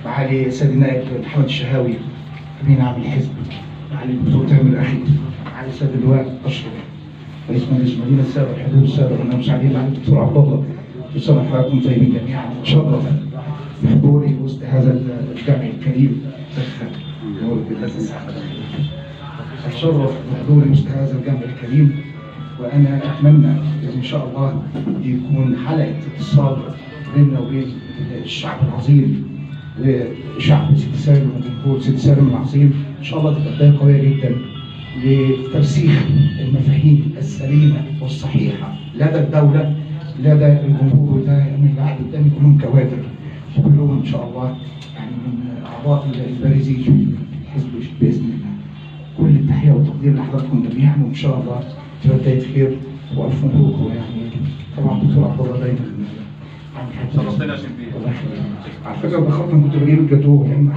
معالي سيد النائب محمد الشهاوي امين عام الحزب، معالي الدكتور تامر اخي، معالي سيد اللواء اشرف رئيس مجلس المدينه السابق، الحدود السابق، انا مساعدين معالي الدكتور عبد الله. كل سنه وحضراتكم طيبين جميعا. اتشرف بحضوري وسط هذا الجمع الكريم. اتشرف بحضوري وسط هذا الجمع الكريم، وانا اتمنى ان شاء الله يكون حلقه اتصال بيننا وبين الشعب العظيم وشعب سيدي سالم وجمهور سيدي سالم العظيم. ان شاء الله تبقى بدايه قويه جدا لترسيخ المفاهيم السليمه والصحيحه لدى الدوله لدى الجمهور. وده من قاعد قدامي كلهم كوادر وكلهم ان شاء الله يعني من اعضاء البارزين في الحزب باذن الله. كل التحيه والتقدير لحضراتكم جميعا، وان شاء الله تبقى بدايه خير والف مبروك. ويعني طبعا دكتور عبد الله دايما شرفتنا يا شيخ. على فكره بخاطر كنت بجيب الجاتوه يعني